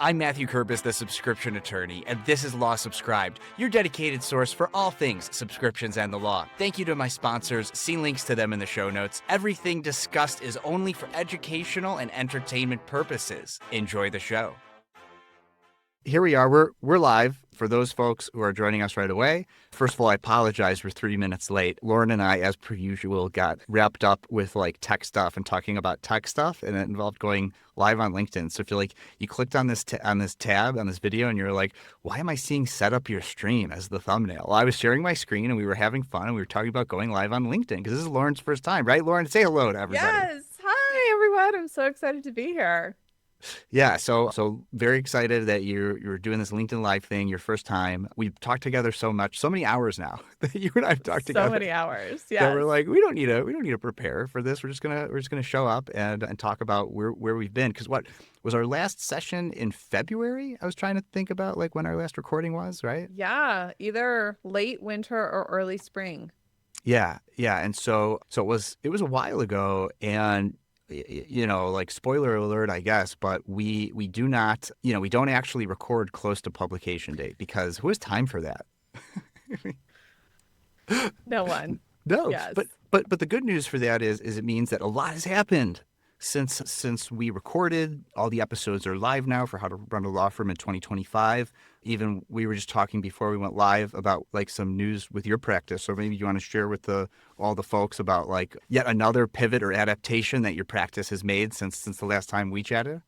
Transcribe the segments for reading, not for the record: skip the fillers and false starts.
I'm Matthew Kurbis, the subscription attorney, and this is Law Subscribed, your dedicated source for all things subscriptions and the law. Thank you to my sponsors. See links to them in the show notes. Everything discussed is only for educational and entertainment purposes. Enjoy the show. Here we are. We're live. For those folks who are joining us right away, first of all, I apologize. We're 3 minutes late. Lauren and I, as per usual, got wrapped up with like tech stuff and talking about tech stuff, and it involved going live on LinkedIn. So if you're like, you clicked on this tab on this video, and you're like, why am I seeing set up your stream as the thumbnail? Well, I was sharing my screen, and we were having fun, and we were talking about going live on LinkedIn because this is Lauren's first time, right? Lauren, say hello to everybody. Yes. Hi, everyone. I'm so excited to be here. Yeah, so very excited that you're doing this LinkedIn Live thing, your first time. We've talked together so much, so many hours now that you and I have talked together. So many hours. Yeah. That we're like, we don't need to prepare for this. We're just gonna show up and talk about where we've been. Because what was our last session in February? I was trying to think about like when our last recording was, right? Yeah, either late winter or early spring. Yeah. And so it was a while ago, and you know, like spoiler alert, I guess, but we do not, we don't actually record close to publication date because who has time for that? No one. No. Yes. But the good news for that is it means that a lot has happened since we recorded. All the episodes are live now for How to Run a Law Firm in 2025. Even we were just talking before we went live about like some news with your practice. So maybe you want to share with all the folks about like yet another pivot or adaptation that your practice has made since the last time we chatted.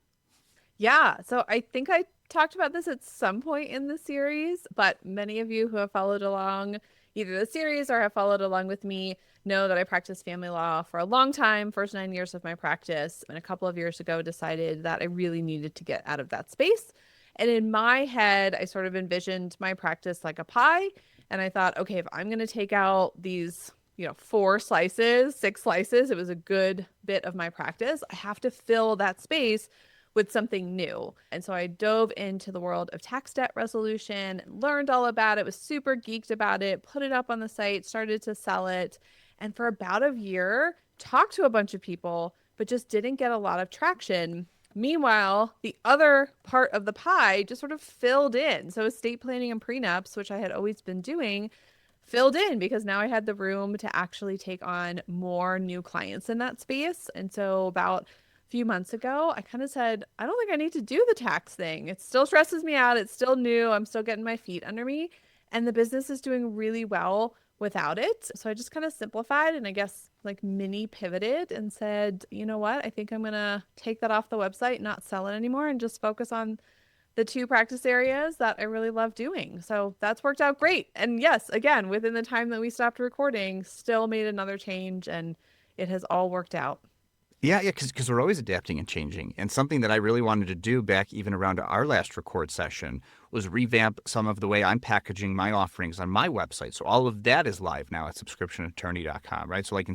Yeah. So I think I talked about this at some point in the series, but many of you who have followed along either the series or have followed along with me know that I practiced family law for a long time, first 9 years of my practice, and a couple of years ago decided that I really needed to get out of that space. And in my head, I sort of envisioned my practice like a pie. And I thought, okay, if I'm going to take out these, 4 slices, 6 slices, it was a good bit of my practice, I have to fill that space with something new. And so I dove into the world of tax debt resolution, learned all about it, was super geeked about it, put it up on the site, started to sell it. And for about a year, talked to a bunch of people, but just didn't get a lot of traction. Meanwhile, the other part of the pie just sort of filled in. So estate planning and prenups, which I had always been doing, filled in because now I had the room to actually take on more new clients in that space. And so about few months ago, I kind of said, I don't think I need to do the tax thing. It still stresses me out. It's still new. I'm still getting my feet under me. And the business is doing really well without it. So I just kind of simplified and I guess like mini pivoted and said, you know what? I think I'm going to take that off the website, not sell it anymore, and just focus on the 2 practice areas that I really love doing. So that's worked out great. And yes, again, within the time that we stopped recording, still made another change and it has all worked out. Yeah, because we're always adapting and changing. And something that I really wanted to do back even around our last record session was revamp some of the way I'm packaging my offerings on my website. So all of that is live now at subscriptionattorney.com, right? So like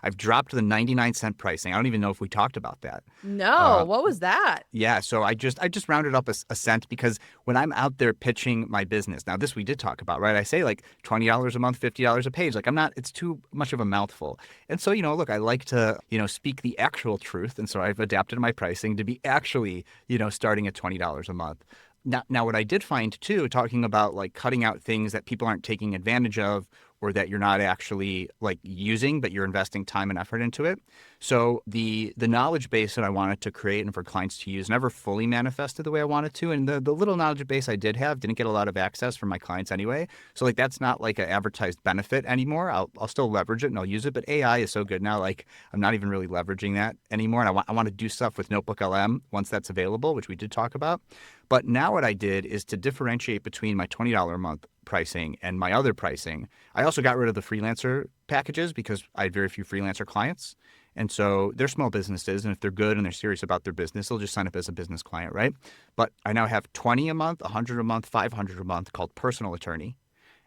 I've dropped the 99-cent pricing. I don't even know if we talked about that. No, what was that? Yeah, so I just rounded up a cent because when I'm out there pitching my business, now this we did talk about, right? I say like $20 a month, $50 a page. Like it's too much of a mouthful. And so, look, I like to, speak the actual truth. And so I've adapted my pricing to be actually, starting at $20 a month. Now, what I did find too, talking about like cutting out things that people aren't taking advantage of or that you're not actually like using, but you're investing time and effort into it. So the knowledge base that I wanted to create and for clients to use never fully manifested the way I wanted to. And the little knowledge base I did have didn't get a lot of access from my clients anyway. So like that's not like an advertised benefit anymore. I'll still leverage it and I'll use it. But AI is so good now, like I'm not even really leveraging that anymore. And I want to do stuff with Notebook LM once that's available, which we did talk about. But now what I did is to differentiate between my $20 a month pricing and my other pricing. I also got rid of the freelancer packages because I had very few freelancer clients. And so they're small businesses, and if they're good and they're serious about their business, they'll just sign up as a business client, right? But I now have 20 a month, 100 a month, 500 a month called personal attorney.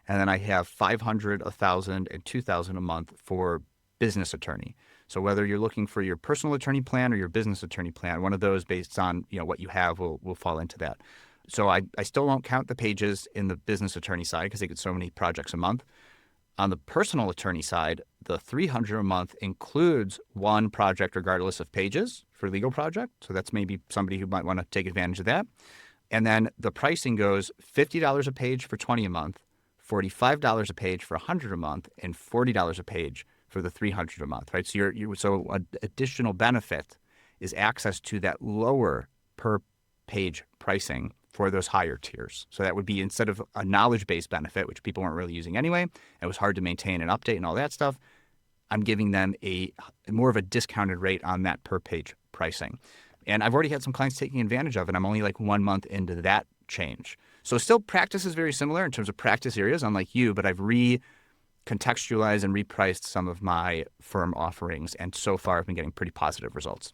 And then I have 500, 1,000, and 2,000 a month for business attorney. So whether you're looking for your personal attorney plan or your business attorney plan, one of those based on what you have will fall into that. So I still don't count the pages in the business attorney side because they get so many projects a month. On the personal attorney side, the $300 a month includes one project regardless of pages for legal project. So that's maybe somebody who might want to take advantage of that. And then the pricing goes $50 a page for 20 a month, $45 a page for 100 a month, and $40 a page for the 300 a month, right? So so an additional benefit is access to that lower per page pricing for those higher tiers. So that would be, instead of a knowledge-based benefit, which people weren't really using anyway, it was hard to maintain and update and all that stuff, I'm giving them a more of a discounted rate on that per page pricing. And I've already had some clients taking advantage of it. I'm only like 1 month into that change. So still practice is very similar in terms of practice areas, unlike you, but I've recontextualized and repriced some of my firm offerings. And so far I've been getting pretty positive results.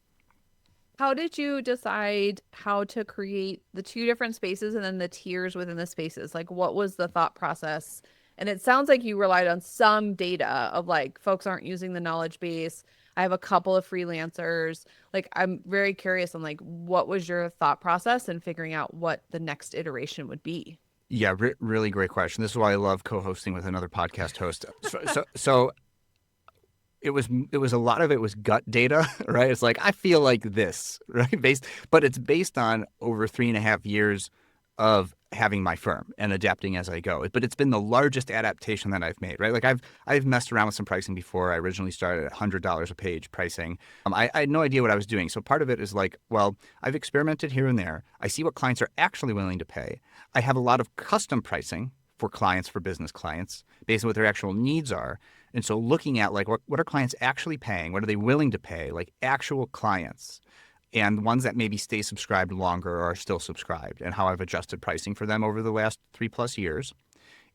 How did you decide how to create the two different spaces and then the tiers within the spaces? Like, what was the thought process? And it sounds like you relied on some data of like, folks aren't using the knowledge base. I have a couple of freelancers. Like, I'm very curious on like, what was your thought process in figuring out what the next iteration would be? Yeah, really great question. This is why I love co-hosting with another podcast host. So it was a lot of it was gut data, right? It's like, I feel like this, right? But it's based on over 3.5 years of having my firm and adapting as I go. But it's been the largest adaptation that I've made, right? Like I've messed around with some pricing before. I originally started at $100 a page pricing. I had no idea what I was doing. So part of it is like, well, I've experimented here and there. I see what clients are actually willing to pay. I have a lot of custom pricing for clients, for business clients, based on what their actual needs are. And so looking at like, what are clients actually paying? What are they willing to pay? Like actual clients, and ones that maybe stay subscribed longer or are still subscribed, and how I've adjusted pricing for them over the last 3+ years,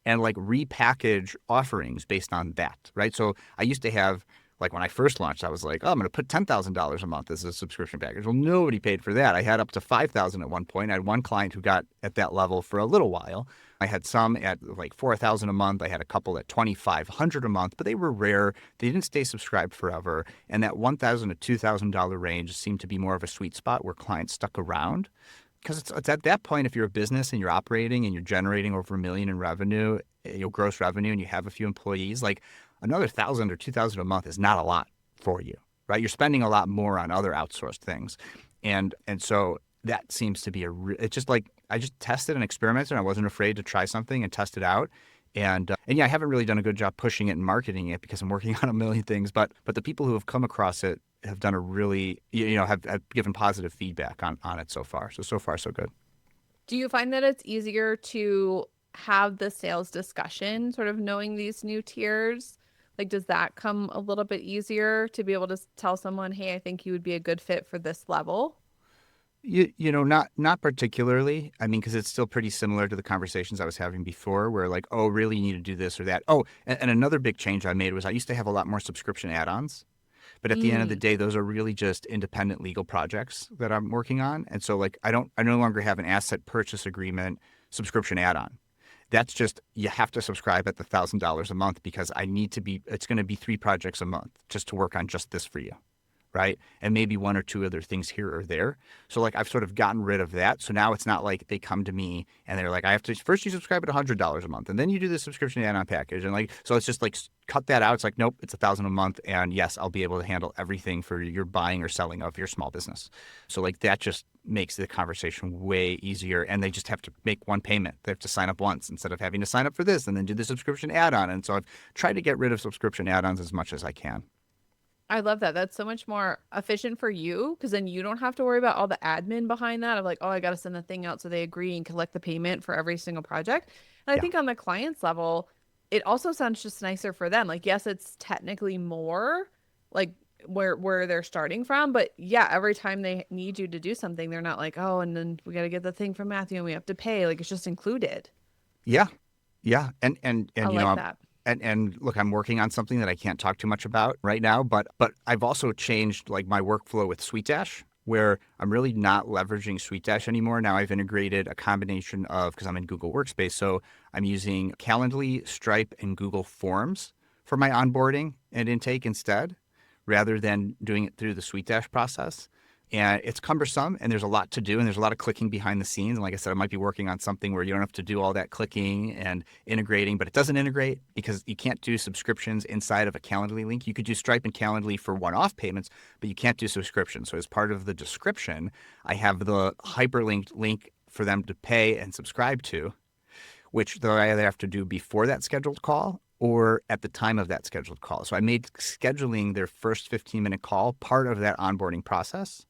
and like repackage offerings based on that, right? So I used to have, like when I first launched, I was like, oh, I'm going to put $10,000 a month as a subscription package. Well, nobody paid for that. I had up to $5,000 at one point. I had one client who got at that level for a little while. I had some at like $4,000 a month. I had a couple at $2,500 a month, but they were rare. They didn't stay subscribed forever. And that $1,000 to $2,000 range seemed to be more of a sweet spot where clients stuck around. Because it's at that point, if you're a business and you're operating and you're generating over $1 million in revenue, gross revenue, and you have a few employees, like another $1,000 or $2,000 a month is not a lot for you, right? You're spending a lot more on other outsourced things. And so that seems to be it's just like, I just tested and experimented, and I wasn't afraid to try something and test it out. And yeah, I haven't really done a good job pushing it and marketing it because I'm working on a million things, but the people who have come across it have done a really, have given positive feedback on it so far. So far, so good. Do you find that it's easier to have the sales discussion, sort of knowing these new tiers? Like, does that come a little bit easier to be able to tell someone, hey, I think you would be a good fit for this level? Not particularly. I mean, because it's still pretty similar to the conversations I was having before, where like, oh, really, you need to do this or that. Oh, and another big change I made was I used to have a lot more subscription add-ons. But at the end of the day, those are really just independent legal projects that I'm working on. And so like, I no longer have an asset purchase agreement subscription add-on. That's just, you have to subscribe at the $1,000 a month because it's going to be 3 projects a month just to work on just this for you. Right. And maybe 1 or 2 other things here or there. So like, I've sort of gotten rid of that. So now it's not like they come to me and they're like, I have to, first you subscribe at $100 a month and then you do the subscription add-on package. And like, so it's just like, cut that out. It's like, nope, it's $1,000 a month. And yes, I'll be able to handle everything for your buying or selling of your small business. So like, that just makes the conversation way easier. And they just have to make one payment. They have to sign up once instead of having to sign up for this and then do the subscription add-on. And so I've tried to get rid of subscription add-ons as much as I can. I love that. That's so much more efficient for you because then you don't have to worry about all the admin behind that of like, oh, I got to send the thing out so they agree and collect the payment for every single project. And I Yeah. think on the client's level, it also sounds just nicer for them. Like, yes, it's technically more like where they're starting from, but yeah, every time they need you to do something, they're not like, oh, and then we got to get the thing from Matthew and we have to pay. Like, it's just included. Yeah. Yeah. And I like that. And look, I'm working on something that I can't talk too much about right now, but I've also changed like my workflow with SweetDash, where I'm really not leveraging SweetDash anymore. Now I've integrated a combination of, because I'm in Google Workspace, so I'm using Calendly, Stripe, and Google Forms for my onboarding and intake instead, rather than doing it through the SweetDash process. And it's cumbersome and there's a lot to do and there's a lot of clicking behind the scenes. And like I said, I might be working on something where you don't have to do all that clicking and integrating, but it doesn't integrate because you can't do subscriptions inside of a Calendly link. You could do Stripe and Calendly for one-off payments, but you can't do subscriptions. So as part of the description, I have the hyperlinked link for them to pay and subscribe to, which they'll either have to do before that scheduled call or at the time of that scheduled call. So I made scheduling their first 15-minute call part of that onboarding process,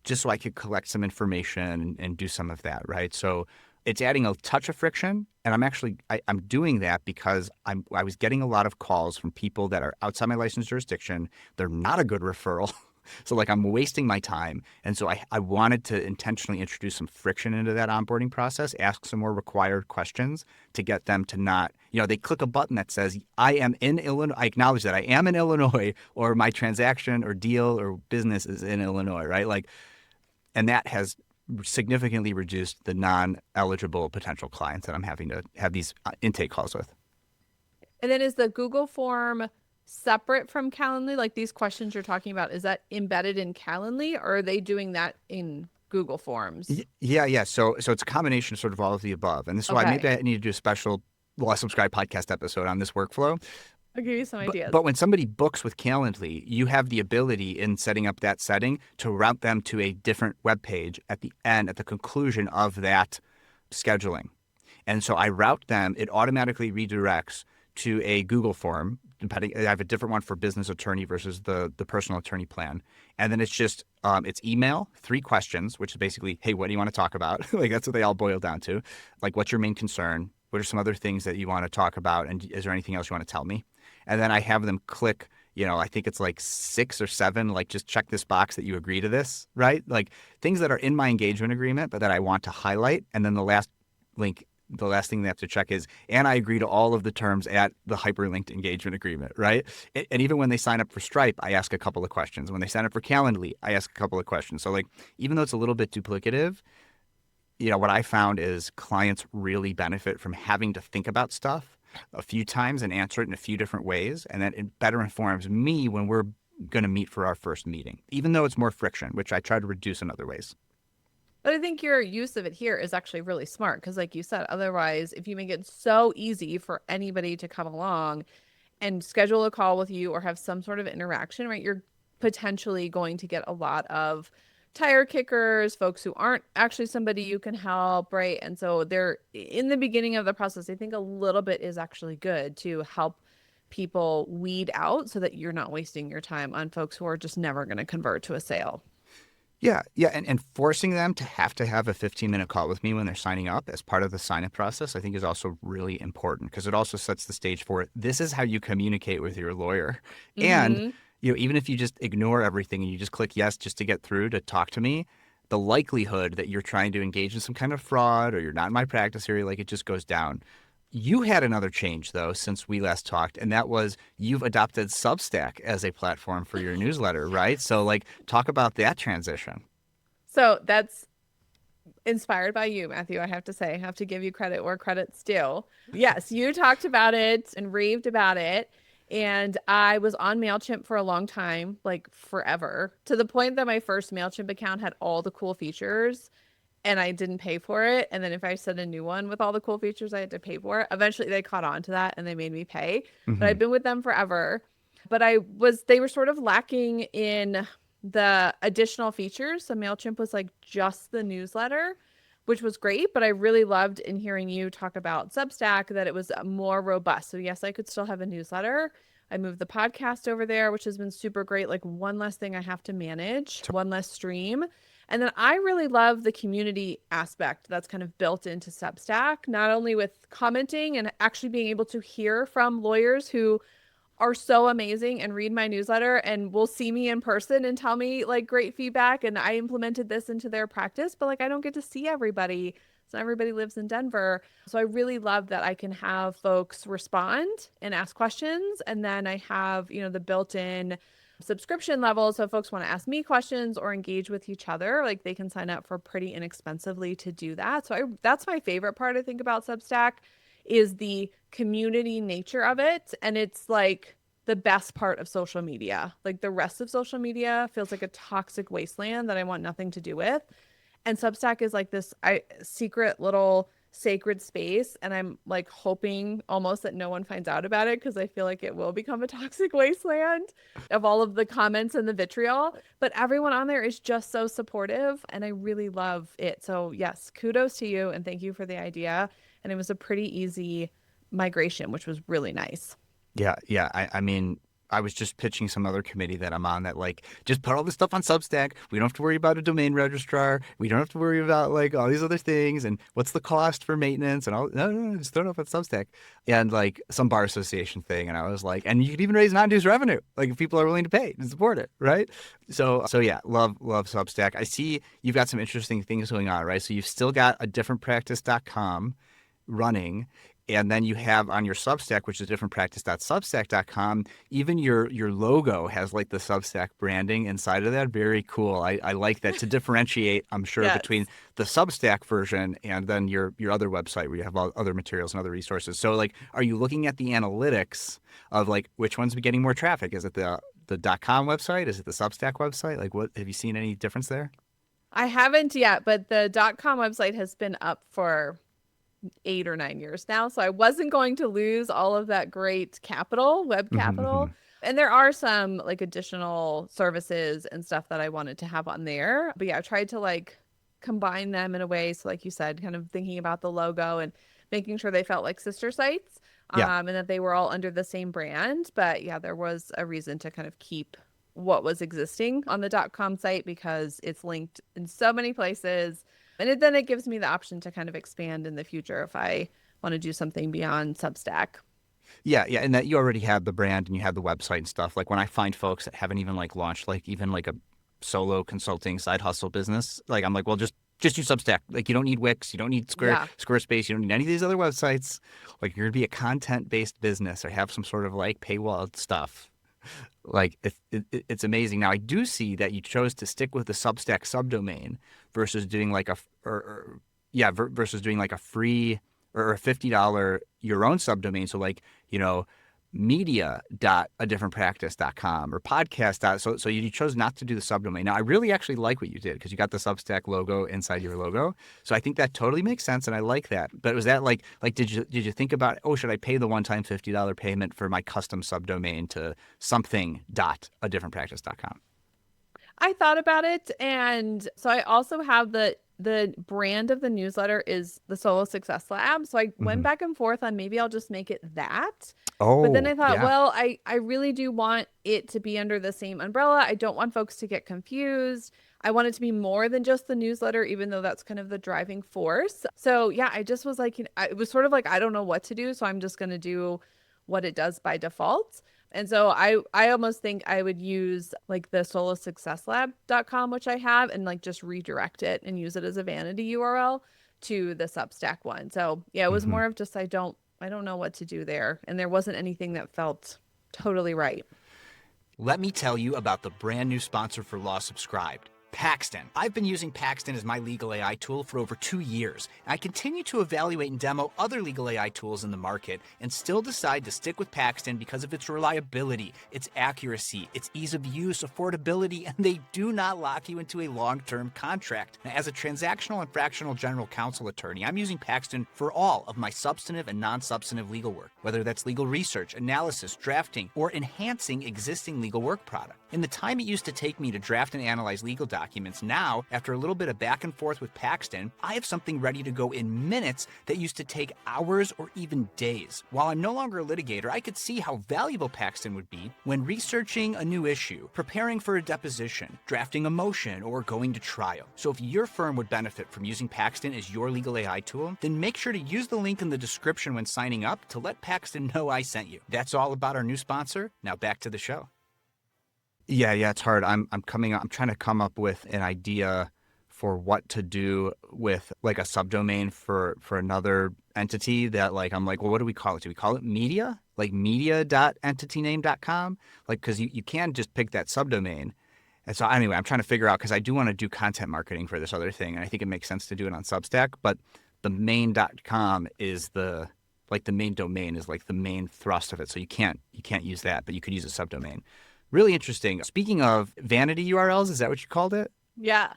just so I could collect some information and do some of that, right? So it's adding a touch of friction, and I'm doing that because I was getting a lot of calls from people that are outside my licensed jurisdiction. They're not a good referral. So like I'm wasting my time. And so I wanted to intentionally introduce some friction into that onboarding process, ask some more required questions to get them to not, they click a button that says, I am in Illinois. I acknowledge that I am in Illinois, or my transaction or deal or business is in Illinois, right? Like, and that has significantly reduced the non-eligible potential clients that I'm having to have these intake calls with. And then is the Google form separate from Calendly? Like these questions you're talking about, is that embedded in Calendly, or are they doing that in Google Forms? Yeah. So it's a combination of sort of all of the above. And this is why maybe I need to do a special Subscribe podcast episode on this workflow. I'll give you some ideas. But when somebody books with Calendly, you have the ability in setting up that setting to route them to a different web page at the end, at the conclusion of that scheduling. And so I route them, it automatically redirects to a Google form. I have a different one for business attorney versus the personal attorney plan. And then it's just, it's email, 3 questions, which is basically, hey, what do you want to talk about? Like that's what they all boil down to. Like, what's your main concern? What are some other things that you want to talk about? And is there anything else you want to tell me? And then I have them click, I think it's like 6 or 7, like just check this box that you agree to this, right? Like things that are in my engagement agreement, but that I want to highlight. And then the last thing they have to check is, and I agree to all of the terms at the hyperlinked engagement agreement, right? And even when they sign up for Stripe, I ask a couple of questions. When they sign up for Calendly, I ask a couple of questions. So like, even though it's a little bit duplicative, what I found is clients really benefit from having to think about stuff a few times and answer it in a few different ways. And that it better informs me when we're going to meet for our first meeting, even though it's more friction, which I try to reduce in other ways. But I think your use of it here is actually really smart because, like you said, otherwise, if you make it so easy for anybody to come along and schedule a call with you or have some sort of interaction, right, you're potentially going to get a lot of tire kickers, folks who aren't actually somebody you can help, right? And so they're in the beginning of the process, I think a little bit is actually good to help people weed out so that you're not wasting your time on folks who are just never going to convert to a sale. Yeah. And forcing them to have a 15-minute call with me when they're signing up as part of the sign-up process, I think is also really important because it also sets the stage for this is how you communicate with your lawyer. Mm-hmm. And even if you just ignore everything and you just click yes just to get through to talk to me, the likelihood that you're trying to engage in some kind of fraud or you're not in my practice area, like it just goes down. You had another change, though, since we last talked, and that was you've adopted Substack as a platform for your newsletter, right? So, like, talk about that transition. So that's inspired by you, Matthew, I have to say. I have to give you credit where credit's due. Yes, you talked about it and raved about it. And I was on MailChimp for a long time, like forever, to the point that my first MailChimp account had all the cool features. And I didn't pay for it. And then if I set a new one with all the cool features, I had to pay for it. Eventually they caught on to that and they made me pay. Mm-hmm. But I've been with them forever. But they were sort of lacking in the additional features. So MailChimp was like just the newsletter, which was great. But I really loved in hearing you talk about Substack that it was more robust. So yes, I could still have a newsletter. I moved the podcast over there, which has been super great. Like one less thing I have to manage, one less stream. And then I really love the community aspect that's kind of built into Substack, not only with commenting and actually being able to hear from lawyers who are so amazing and read my newsletter and will see me in person and tell me like great feedback. And I implemented this into their practice, but like I don't get to see everybody. So everybody lives in Denver. So I really love that I can have folks respond and ask questions. And then I have, the built-in subscription level. So if folks want to ask me questions or engage with each other, like they can sign up for pretty inexpensively to do that. So that's my favorite part, I think, about Substack is the community nature of it. And it's like the best part of social media. Like the rest of social media feels like a toxic wasteland that I want nothing to do with. And Substack is like this secret little sacred space, and I'm like hoping almost that no one finds out about it because I feel like it will become a toxic wasteland of all of the comments and the vitriol. But everyone on there is just so supportive, and I really love it. So yes, kudos to you and thank you for the idea. And it was a pretty easy migration, which was really nice. Yeah, yeah. I mean, I was just pitching some other committee that I'm on that like just put all this stuff on Substack. We don't have to worry about a domain registrar. We don't have to worry about like all these other things and what's the cost for maintenance and all. No, just throw it up on Substack and like some bar association thing. And I was like, and you could even raise non-dues revenue, like if people are willing to pay and support it, right? So yeah, love Substack. I see you've got some interesting things going on, right? So you've still got a differentpractice.com running. And then you have on your Substack, which is differentpractice.substack.com, even your logo has like the Substack branding inside of that. Very cool. I like that to differentiate, I'm sure, Yes. between the Substack version and then your other website where you have all other materials and other resources. So like, are you looking at the analytics of like which one's getting more traffic? Is it the .com website? Is it the Substack website? Like what, have you seen any difference there? I haven't yet, but the .com website has been up for 8 or 9 years now. So I wasn't going to lose all of that great capital, web capital. Mm-hmm. And there are some like additional services and stuff that I wanted to have on there. But yeah, I tried to like combine them in a way. So like you said, kind of thinking about the logo and making sure they felt like sister sites, Yeah. and that they were all under the same brand. But yeah, there was a reason to kind of keep what was existing on the .com site because it's linked in so many places. And then it gives me the option to kind of expand in the future if I want to do something beyond Substack. Yeah, yeah, and that you already have the brand and you have the website and stuff. Like when I find folks that haven't even like launched like even like a solo consulting side hustle business, like I'm like, well, just use Substack. Like you don't need Wix, you don't need Yeah. Squarespace, you don't need any of these other websites. Like you're gonna be a content-based business or have some sort of like paywall stuff. Like it's amazing. Now I do see that you chose to stick with the Substack subdomain versus doing like versus doing like a free or a $50 your own subdomain. So like, media.adifferentpractice.com or podcast. So you chose not to do the subdomain. Now I really actually like what you did because you got the Substack logo inside your logo. So I think that totally makes sense and I like that. But was that like did you think about, oh, should I pay the one-time $50 payment for my custom subdomain to something.adifferentpractice.com? I thought about it. And so I also have the brand of the newsletter is the Solo Success Lab. So I went back and forth on maybe I'll just make it that. But then Oh, I thought, yeah. well, I really do want it to be under the same umbrella. I don't want folks to get confused. I want it to be more than just the newsletter, even though that's kind of the driving force. So yeah, I just was like, it was sort of like, I don't know what to do. So I'm just going to do what it does by default. And so I almost think I would use like the solosuccesslab.com, which I have, and like just redirect it and use it as a vanity URL to the Substack one. So yeah, it was Mm-hmm. more of just I don't know what to do there. And there wasn't anything that felt totally right. Let me tell you about the brand new sponsor for Law Subscribed, Paxton. I've been using Paxton as my legal AI tool for over 2 years. I continue to evaluate and demo other legal AI tools in the market and still decide to stick with Paxton because of its reliability, its accuracy, its ease of use, affordability, and they do not lock you into a long-term contract. Now, as a transactional and fractional general counsel attorney, I'm using Paxton for all of my substantive and non-substantive legal work, whether that's legal research, analysis, drafting, or enhancing existing legal work product. In the time it used to take me to draft and analyze legal documents, now, after a little bit of back and forth with Paxton, I have something ready to go in minutes that used to take hours or even days. While I'm no longer a litigator, I could see how valuable Paxton would be when researching a new issue, preparing for a deposition, drafting a motion, or going to trial. So if your firm would benefit from using Paxton as your legal AI tool, then make sure to use the link in the description when signing up to let Paxton know I sent you. That's all about our new sponsor. Now back to the show. Yeah, it's hard. I'm trying to come up with an idea for what to do with like a subdomain for another entity that like I'm like, well, what do we call it? Do we call it media? Like media.entityname.com? Like because you can just pick that subdomain. And so anyway, I'm trying to figure out because I do want to do content marketing for this other thing, and I think it makes sense to do it on Substack, but the main.com is the main domain is like the main thrust of it. So you can't use that, but you could use a subdomain. Really interesting. Speaking of vanity URLs, is that what you called it? Yeah.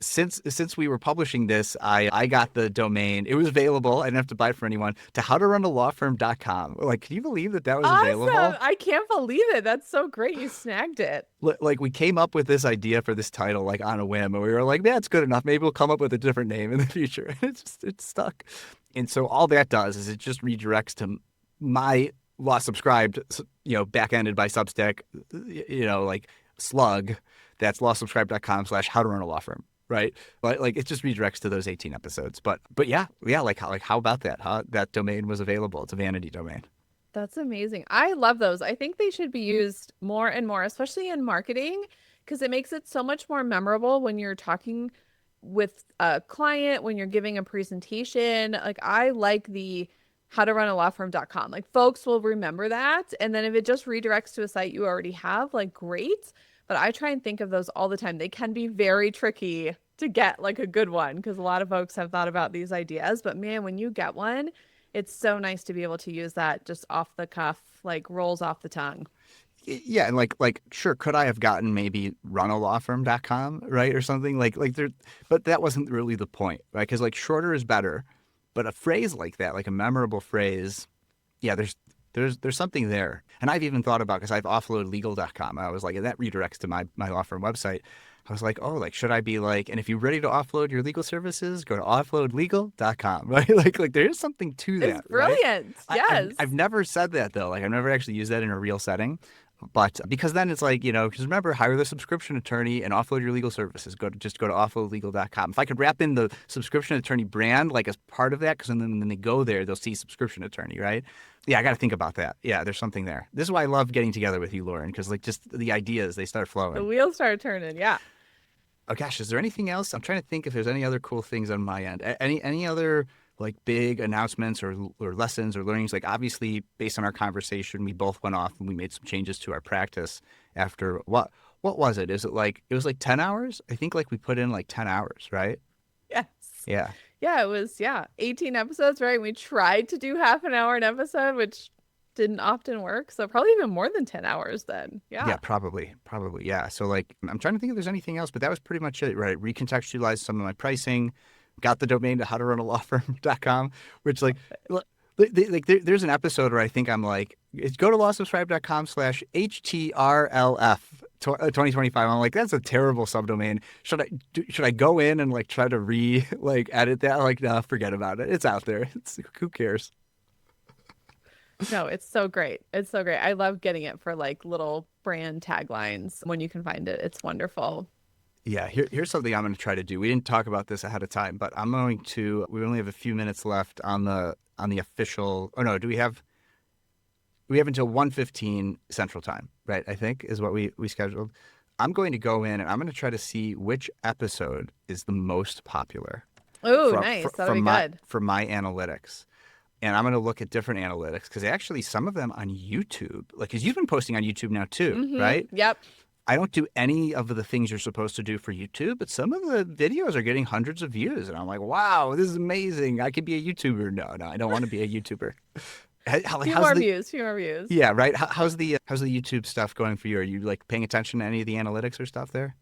since we were publishing this, I got the domain. It was available. I didn't have to buy it for anyone. To howtorunalawfirm.com. Like, can you believe that that was Awesome. available? I can't believe it. That's so great. You snagged it. Like, we came up with this idea for this title like on a whim, and we were like, yeah, it's good enough. Maybe we'll come up with a different name in the future. It's stuck. And so all that does is it just redirects to my Law Subscribed, back-ended by Substack, like slug. That's lawsubscribe.com/howtorunalawfirm. Right. But like it just redirects to those 18 episodes. But yeah. Like how about that? That domain was available. It's a vanity domain. That's amazing. I love those. I think they should be used more and more, especially in marketing, because it makes it so much more memorable when you're talking with a client, when you're giving a presentation. Like I like the howtorunalawfirm.com. Like folks will remember that. And then if it just redirects to a site you already have, like great. But I try and think of those all the time. They can be very tricky to get like a good one because a lot of folks have thought about these ideas. But man, when you get one, it's so nice to be able to use that just off the cuff, like rolls off the tongue. Yeah, and sure, could I have gotten maybe runalawfirm.com, right, or something like there, but that wasn't really the point, right? Because like shorter is better, but a phrase like that, like a memorable phrase, yeah, there's something there. And I've even thought about, because I've offloaded legal.com. I was like, and that redirects to my law firm website. I was like, oh, like, should I be like, and if you're ready to offload your legal services, go to offloadlegal.com, right? Like there is something to that. It's brilliant. Right? Yes. I've never said that though. Like I've never actually used that in a real setting. But because then it's like, because remember, hire the subscription attorney and offload your legal services. Just go to offloadlegal.com. If I could wrap in the subscription attorney brand like as part of that, because then when they go there, they'll see subscription attorney, right? Yeah, I got to think about that. Yeah, there's something there. This is why I love getting together with you, Lauren, because like just the ideas, they start flowing. The wheels start turning. Yeah. Oh gosh, is there anything else? I'm trying to think if there's any other cool things on my end. Any other like big announcements or lessons or learnings? Like obviously, based on our conversation, we both went off and we made some changes to our practice after what was it? It was like 10 hours? I think like we put in like 10 hours, right? Yes. Yeah. Yeah, it was 18 episodes, right? We tried to do half an hour an episode, which didn't often work. So probably even more than 10 hours then. Yeah. Yeah, probably. Yeah. So like I'm trying to think if there's anything else, but that was pretty much it, right? Recontextualized some of my pricing, got the domain to howtorunalawfirm.com, which like there's an episode where I think I'm like, it's go to lawsubscribe.com/HTRLF 2025. I'm like, that's a terrible subdomain. Should I go in and like try to edit that? Like, no, forget about it. It's out there. Who cares? No, it's so great. It's so great. I love getting it for like little brand taglines when you can find it. It's wonderful. Yeah, here's something I'm going to try to do. We didn't talk about this ahead of time, but we only have a few minutes left on the official. Oh no, we have until 1:15 Central Time, right? I think is what we scheduled. I'm going to go in and I'm going to try to see which episode is the most popular. Oh, nice. That'll be good. For my analytics. And I'm going to look at different analytics because actually some of them on YouTube, like, because you've been posting on YouTube now too, right? Yep. I don't do any of the things you're supposed to do for YouTube, but some of the videos are getting hundreds of views. And I'm like, wow, this is amazing. I could be a YouTuber. No, I don't want to be a YouTuber. Few more views. Yeah, right. How's the YouTube stuff going for you? Are you like paying attention to any of the analytics or stuff there?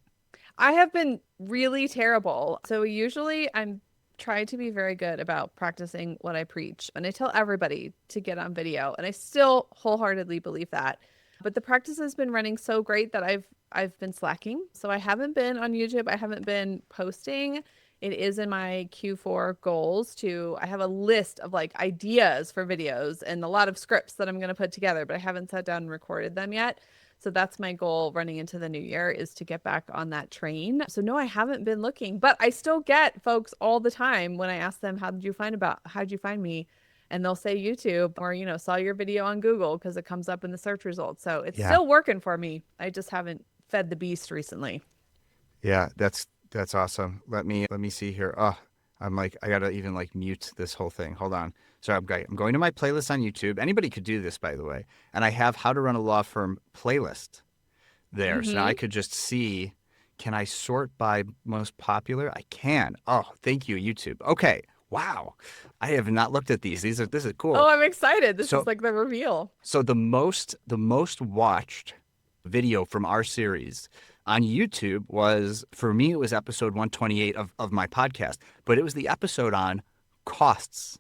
I have been really terrible. So usually I'm trying to be very good about practicing what I preach. And I tell everybody to get on video. And I still wholeheartedly believe that. But the practice has been running so great that I've been slacking. So I haven't been on YouTube. I haven't been posting. It is in my Q4 goals I have a list of like ideas for videos and a lot of scripts that I'm going to put together, but I haven't sat down and recorded them yet. So that's my goal running into the new year, is to get back on that train. So no, I haven't been looking, but I still get folks all the time when I ask them, how'd you find me? And they'll say YouTube or, saw your video on Google because it comes up in the search results. So it's still working for me. I just haven't fed the beast recently. Yeah, that's awesome. Let me see here. Oh, I'm like, I gotta even like mute this whole thing. Hold on. So I'm going to my playlist on YouTube. Anybody could do this, by the way. And I have How to Run a Law Firm playlist there. So now I could just see, can I sort by most popular? I can. Oh, thank you, YouTube. Okay. Wow. I have not looked at these. This is cool. Oh, I'm excited. This is like the reveal. So the most watched video from our series on YouTube was, for me, it was episode 128 of my podcast, but it was the episode on costs,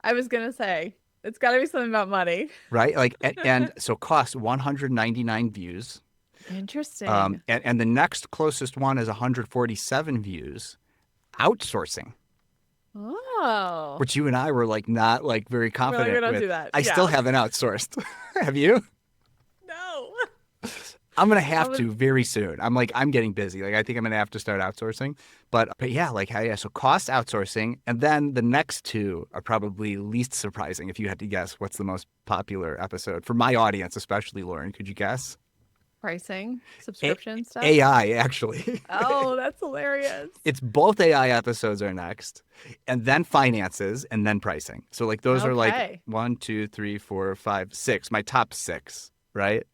I was gonna say it's got to be something about money. right? Like, and so cost 199 views. Interesting. And the next closest one is 147 views, outsourcing, Oh, which you and I were like not like very we're like, we confident don't with. do that. I still Yeah. haven't outsourced. Have you? No. I'm gonna I have was. to very soon. I'm getting busy. Like I think I'm gonna have to start outsourcing. But yeah, like yeah. So cost outsourcing, and then the next two are probably least surprising. If you had to guess, what's the most popular episode for my audience, especially Lauren? Could you guess? Pricing, A- subscription stuff. AI actually. Oh, that's hilarious. It's both AI episodes are next, and then finances, and then pricing. So like those are like Okay. 1, 2, 3, 4, 5, 6. My top six, right?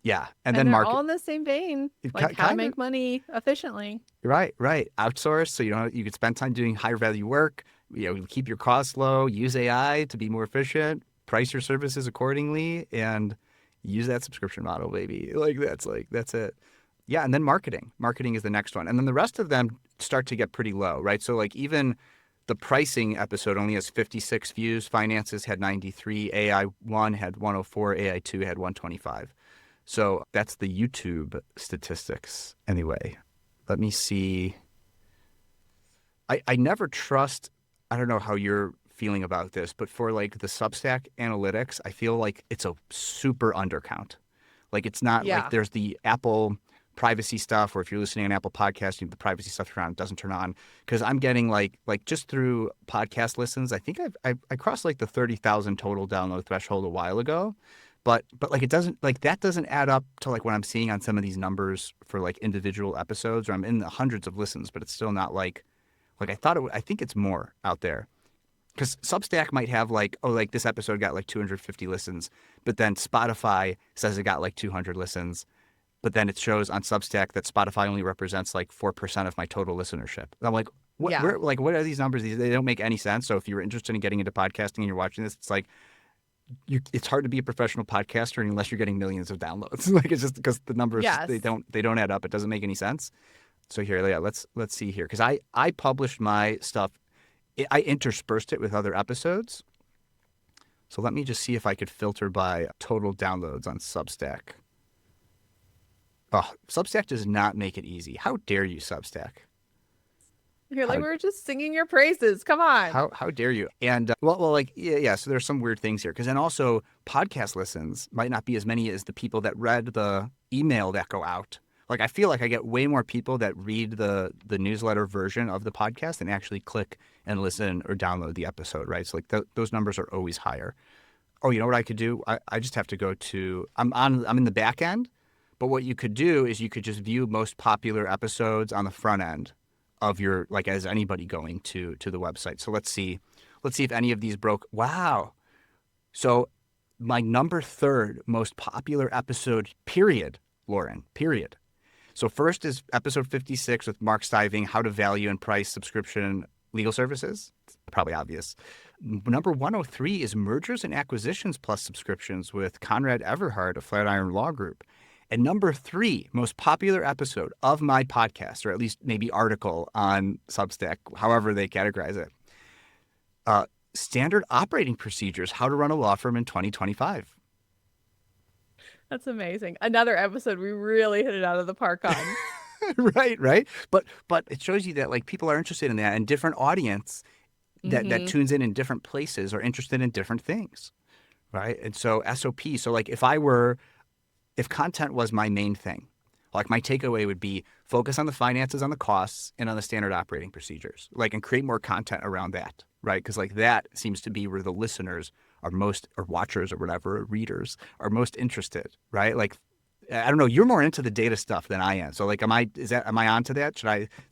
Yeah, and And then they're market. all in the same vein, like how to Kind of. make money efficiently. Right, right. Outsource so you could spend time doing higher value work. Keep your costs low. Use AI to be more efficient. Price your services accordingly, and use that subscription model, baby. That's it. Yeah, and then marketing. Marketing is the next one, and then the rest of them start to get pretty low, right? So like even the pricing episode only has 56 views. Finances had 93. AI one had 104. AI two had 125. So that's the YouTube statistics anyway. Let me see. I never trust, I don't know how you're feeling about this, but for like the Substack analytics, I feel like it's a super undercount. Like it's not like Yeah. there's the Apple privacy stuff, or if you're listening on Apple Podcasts, the privacy stuff around doesn't turn on. Because I'm getting like just through podcast listens, I think I crossed like the 30,000 total download threshold a while ago. But like it doesn't like that doesn't add up to like what I'm seeing on some of these numbers for like individual episodes, or I'm in the hundreds of listens, but it's still not like I thought it would. I think it's more out there because Substack might have like, oh, like this episode got like 250 listens, but then Spotify says it got like 200 listens, but then it shows on Substack that Spotify only represents like 4% of my total listenership. And I'm like, Yeah. what are these numbers? They don't make any sense. So if you're interested in getting into podcasting and you're watching this, it's like it's hard to be a professional podcaster unless you're getting millions of downloads. Like it's just because the numbers Yes. they don't add up. It doesn't make any sense. So here, yeah, let's see here because I published my stuff. I interspersed it with other episodes. So let me just see if I could filter by total downloads on Substack. Oh, Substack does not make it easy. How dare you, Substack? You're like, How we were just singing your praises. Come on. how dare you? And well, like yeah. So there's some weird things here because then also podcast listens might not be as many as the people that read the email that go out. Like I feel like I get way more people that read the newsletter version of the podcast and actually click and listen or download the episode, right? So like those numbers are always higher. Oh, you know what I could do? I just have to go to I'm in the back end, but what you could do is you could just view most popular episodes on the front end of your like as anybody going to the website. So let's see if any of these broke. Wow. So my number third most popular episode, period, Lauren, period. So first is episode 56 with Mark Stiving, How to Value and Price Subscription Legal Services. It's probably obvious. Number 103 is Mergers and Acquisitions plus Subscriptions with Conrad Everhart of Flatiron Law Group. And number 3 most popular episode of my podcast, or at least maybe article on Substack, however they categorize it, Standard Operating Procedures, How to Run a Law Firm in 2025. That's amazing. Another episode we really hit it out of the park on. Right. But it shows you that like people are interested in that, and different audience that Hmm. tunes in different places are interested in different things, right? And so SOP. So like if content was my main thing, like my takeaway would be focus on the finances, on the costs, and on the standard operating procedures, like and create more content around that, right? Because like that seems to be where the listeners are most, or watchers or whatever, or readers are most interested, right? Like I don't know, you're more into the data stuff than I am. So like am I onto that? Is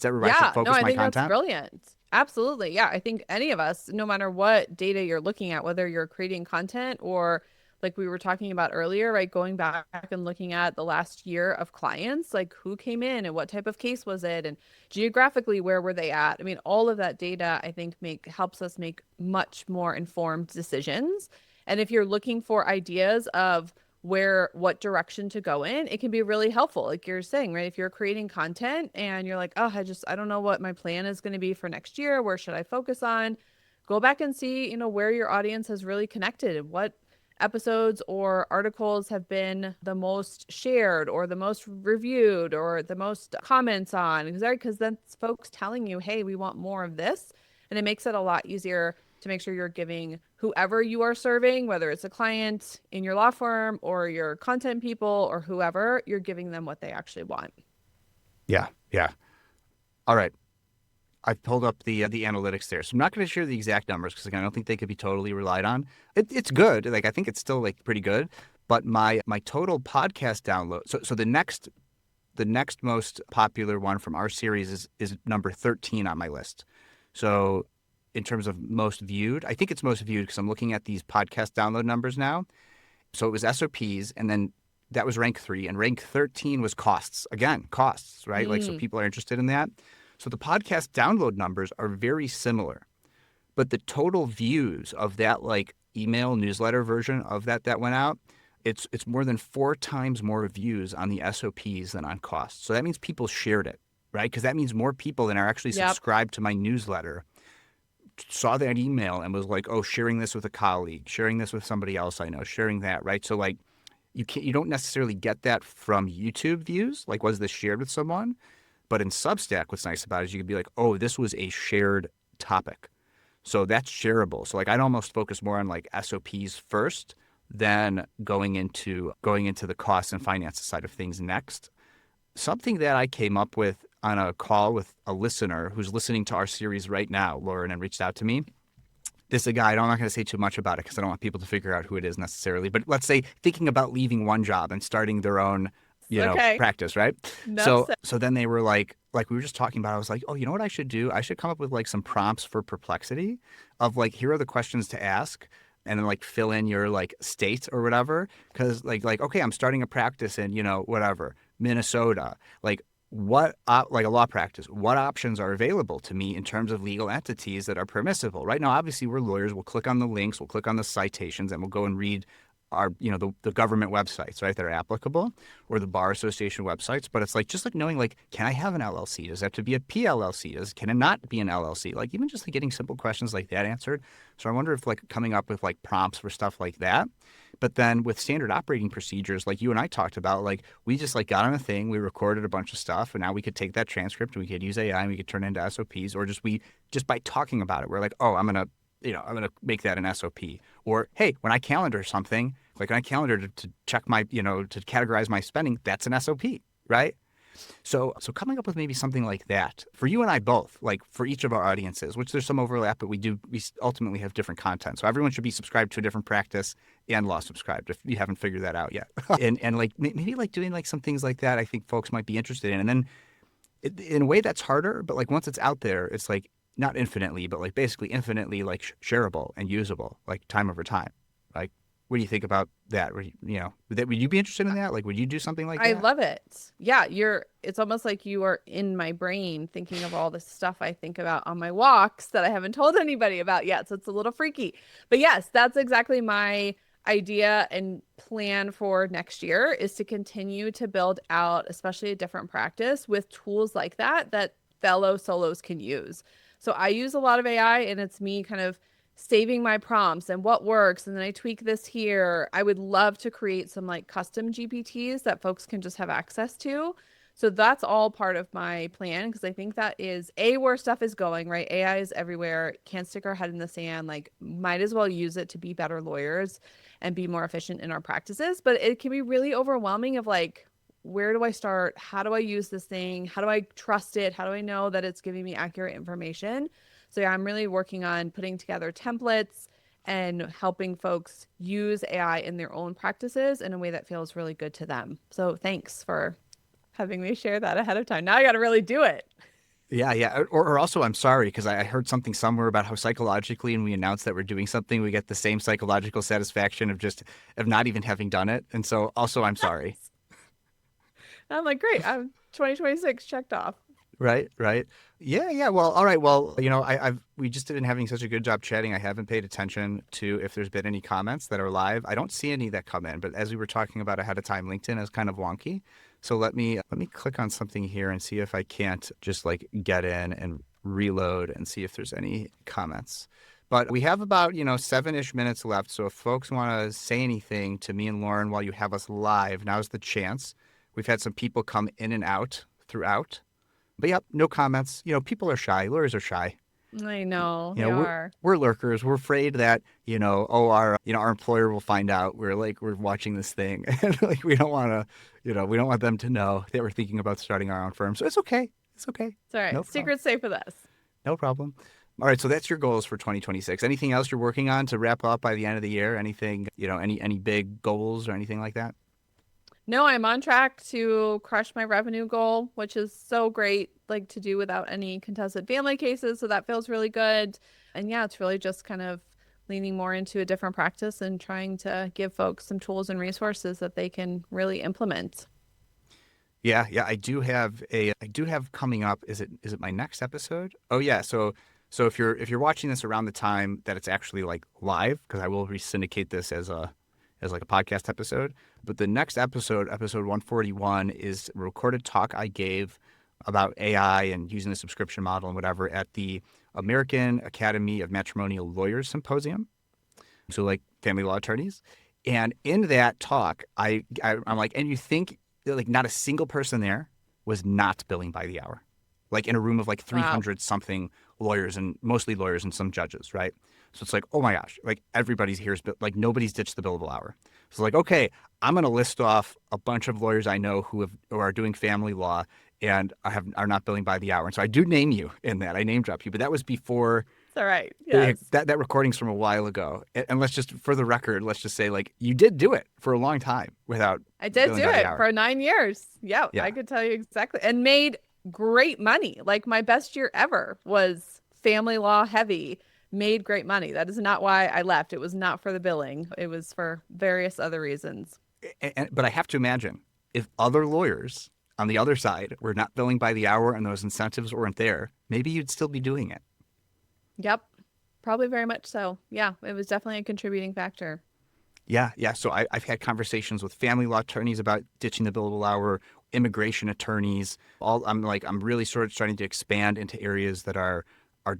that where I should Yeah, no, focus I my think that's content? brilliant. Absolutely. Yeah, I think any of us, no matter what data you're looking at, whether you're creating content or like we were talking about earlier, right, going back and looking at the last year of clients, like who came in and what type of case was it and geographically where were they at? I mean, all of that data I think helps us make much more informed decisions. And if you're looking for ideas of what direction to go in, it can be really helpful. Like you're saying, right? If you're creating content and you're like, oh, I don't know what my plan is going to be for next year. Where should I focus on? Go back and see, where your audience has really connected and what episodes or articles have been the most shared or the most reviewed or the most comments on. Because then it's folks telling you, hey, we want more of this. And it makes it a lot easier to make sure you're giving whoever you are serving, whether it's a client in your law firm or your content people or whoever, you're giving them what they actually want. Yeah. Yeah. All right. I've pulled up the analytics there. So I'm not going to share the exact numbers because I don't think they could be totally relied on. It's good. Like I think it's still like pretty good. But my total podcast download. So the next most popular one from our series is number 13 on my list. So in terms of most viewed, I think it's most viewed because I'm looking at these podcast download numbers now. So it was SOPs, and then that was rank 3, and rank 13 was costs. Again, costs, right? Like, so people are interested in that. So the podcast download numbers are very similar, but the total views of that like email newsletter version of that went out, it's more than 4 times more views on the SOPs than on costs. So that means people shared it, right? Because that means more people than are actually subscribed to my newsletter saw that email and was like, oh, sharing this with a colleague, sharing this with somebody else I know, sharing that, right? So like you don't necessarily get that from YouTube views, like was this shared with someone? But in Substack, what's nice about it is you could be like, oh, this was a shared topic. So that's shareable. So like I'd almost focus more on like SOPs first, then going into the cost and finances side of things next. Something that I came up with on a call with a listener who's listening to our series right now, Lauren, and reached out to me. This is a guy, I'm not going to say too much about it because I don't want people to figure out who it is necessarily. But let's say thinking about leaving one job and starting their own, practice, right? So then they were like we were just talking about, I was like, oh, you know what I should do? I should come up with like some prompts for Perplexity of like, here are the questions to ask. And then like fill in your like state or whatever. Because like, okay, I'm starting a practice in, whatever, Minnesota. Like like a law practice, what options are available to me in terms of legal entities that are permissible? Right now, obviously, we're lawyers. We'll click on the links, we'll click on the citations, and we'll go and read our, the government websites, right, that are applicable, or the bar association websites. But it's like, just like knowing, like, can I have an LLC? Does it have to be a PLLC? Can it not be an LLC? Like, even just like getting simple questions like that answered. So I wonder if like coming up with like prompts for stuff like that. But then with standard operating procedures, like you and I talked about, like we just like got on a thing, we recorded a bunch of stuff, and now we could take that transcript and we could use AI and we could turn it into SOPs, or just by talking about it, we're like, oh, I'm gonna make that an SOP. Or hey, when I calendar something, like when I calendar to check my, to categorize my spending, that's an SOP, right? So coming up with maybe something like that for you and I both, like for each of our audiences, which there's some overlap, but we ultimately have different content. So everyone should be subscribed to a different practice and law subscribed if you haven't figured that out yet. and like maybe like doing like some things like that, I think folks might be interested in. And then in a way that's harder, but like once it's out there, it's like not infinitely, but like basically infinitely like shareable and usable, like time over time. Like, what do you think about that? Would you be interested in that? Like, would you do something like that? I love it. Yeah, it's almost like you are in my brain thinking of all the stuff I think about on my walks that I haven't told anybody about yet. So it's a little freaky. But yes, that's exactly my idea and plan for next year, is to continue to build out, especially a different practice with tools like that fellow solos can use. So I use a lot of AI, and it's me kind of saving my prompts and what works, and then I tweak this here. I would love to create some like custom GPTs that folks can just have access to. So that's all part of my plan, because I think that is where stuff is going, right? AI is everywhere. Can't stick our head in the sand. Like, might as well use it to be better lawyers and be more efficient in our practices. But it can be really overwhelming of like, where do I start? How do I use this thing? How do I trust it? How do I know that it's giving me accurate information? So yeah, I'm really working on putting together templates and helping folks use AI in their own practices in a way that feels really good to them. So thanks for having me share that ahead of time. Now I got to really do it. Yeah. Or also, I'm sorry, because I heard something somewhere about how psychologically, and we announce that we're doing something, we get the same psychological satisfaction of not even having done it. And so also, I'm sorry. I'm like, great. I'm 2026 checked off. Right. Yeah. Well, all right. Well, we just didn't having such a good job chatting. I haven't paid attention to if there's been any comments that are live. I don't see any that come in, but as we were talking about ahead of time, LinkedIn is kind of wonky. So let me click on something here and see if I can't just like get in and reload and see if there's any comments. But we have about, 7-ish minutes left. So if folks want to say anything to me and Lauren while you have us live, now's the chance. We've had some people come in and out throughout. But yep, no comments. People are shy. Lawyers are shy. I know You they know, we're are. we're lurkers. We're afraid that, our employer will find out we're watching this thing. And like we don't want to, we don't want them to know that we're thinking about starting our own firm. So it's okay. It's okay. It's all right. No problem. Secret's safe with us. No problem. All right, so that's your goals for 2026. Anything else you're working on to wrap up by the end of the year? Anything, any big goals or anything like that? No, I'm on track to crush my revenue goal, which is so great, like to do without any contested family cases. So that feels really good. And yeah, it's really just kind of leaning more into a different practice and trying to give folks some tools and resources that they can really implement. Yeah, I do have coming up. Is it my next episode? Oh yeah, so if you're watching this around the time that it's actually like live, because I will re-syndicate this as like a podcast episode. But the next episode 141, is a recorded talk I gave about AI and using the subscription model and whatever at the American Academy of Matrimonial Lawyers Symposium. So like family law attorneys. And in that talk, I'm like, and you think like not a single person there was not billing by the hour, like in a room of like Wow. 300 something lawyers and mostly lawyers and some judges, right? So it's like, oh my gosh, like everybody's here, like nobody's ditched the billable hour. So like, okay, I'm going to list off a bunch of lawyers I know who are doing family law and are not billing by the hour. And so I do name you in that. I name drop you, but that was before. It's all right. Yes. That recording's from a while ago. And let's just, for the record, let's just say like you did do it for a long time without I did billing do by the it hour. for 9 years. Yeah, Yeah. I could tell you exactly. And made great money. Like my best year ever was family law heavy, made great money. That is not why I left. It was not for the billing, it was for various other reasons. But I have to imagine if other lawyers on the other side were not billing by the hour and those incentives weren't there, maybe you'd still be doing it. Yep, probably very much so. Yeah, it was definitely a contributing factor. Yeah. So I've had conversations with family law attorneys about ditching the billable hour, immigration attorneys. I'm really sort of starting to expand into areas that are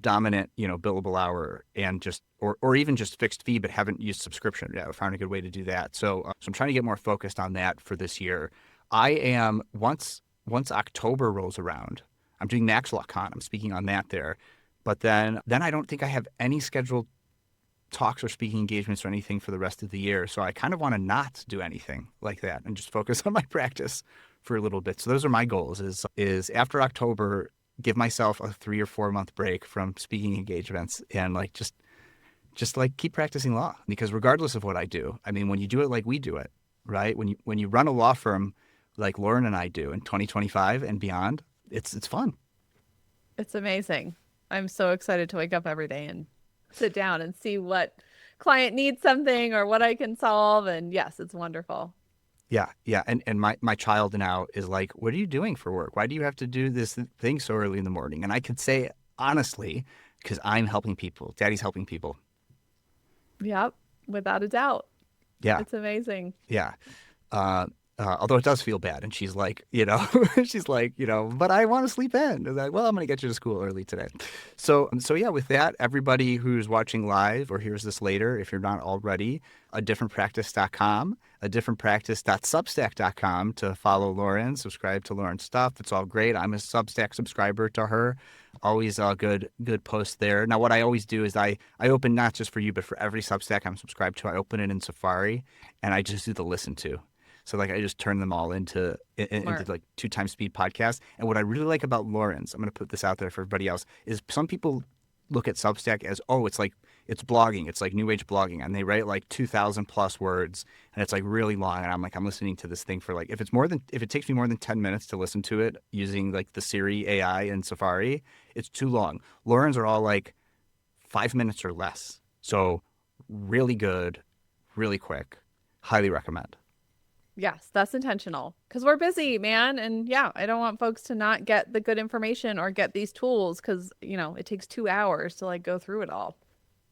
dominant, billable hour and just or even just fixed fee, but haven't used subscription. Yeah, I found a good way to do that. So I'm trying to get more focused on that for this year. I am once October rolls around, I'm doing Max Law Con. I'm speaking on that there. But then I don't think I have any scheduled talks or speaking engagements or anything for the rest of the year. So I kind of want to not do anything like that and just focus on my practice for a little bit. So those are my goals is after October, give myself a 3 or 4 month break from speaking engagements and like just like keep practicing law, because regardless of what I do, I mean, when you do it like we do it, right? When you run a law firm like Lauren and I do in 2025 and beyond, it's fun. It's amazing. I'm so excited to wake up every day and sit down and see what client needs something or what I can solve. And yes, it's wonderful. Yeah. And my child now is like, what are you doing for work? Why do you have to do this thing so early in the morning? And I could say honestly, because I'm helping people. Daddy's helping people. Yep, without a doubt. Yeah. It's amazing. Yeah. Although it does feel bad. And she's like, she's like, but I want to sleep in. And like, well, I'm going to get you to school early today. So yeah, with that, everybody who's watching live or hears this later, if you're not already, adifferentpractice.com, adifferentpractice.substack.com to follow Lauren, subscribe to Lauren's stuff. It's all great. I'm a Substack subscriber to her. Always a good post there. Now, what I always do is I open, not just for you, but for every Substack I'm subscribed to, I open it in Safari and I just do the listen to. So like I just turn them all into like 2x speed podcasts. And what I really like about Lauren's, I'm going to put this out there for everybody else, is some people look at Substack as, it's blogging. It's like new age blogging. And they write like 2,000 plus words and it's like really long. And I'm like, I'm listening to this thing for like, if it takes me more than 10 minutes to listen to it using like the Siri AI and Safari, it's too long. Lauren's are all like 5 minutes or less. So really good, really quick. Highly recommend. Yes, that's intentional because we're busy, man. And yeah, I don't want folks to not get the good information or get these tools because, it takes 2 hours to like go through it all.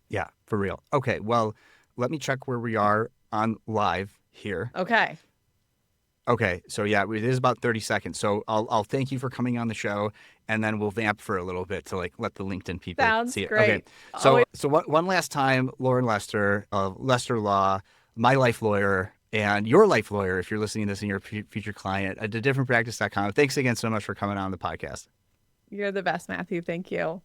Yeah, for real. Okay, well, let me check where we are on live here. Okay. Okay, so yeah, it is about 30 seconds. So I'll thank you for coming on the show, and then we'll vamp for a little bit to like let the LinkedIn people Sounds see it. great. Okay, so one last time, Lauren Lester of Lester Law, my life lawyer, and your life lawyer, if you're listening to this and you're a future client, at differentpractice.com. Thanks again so much for coming on the podcast. You're the best, Matthew. Thank you.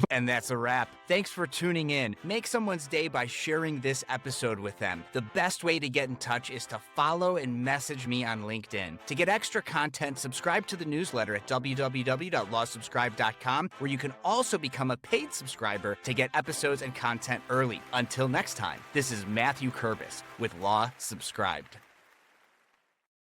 And that's a wrap. Thanks for tuning in. Make someone's day by sharing this episode with them. The best way to get in touch is to follow and message me on LinkedIn. To get extra content, subscribe to the newsletter at www.lawsubscribe.com, where you can also become a paid subscriber to get episodes and content early. Until next time, this is Matthew Kurbis with Law Subscribed.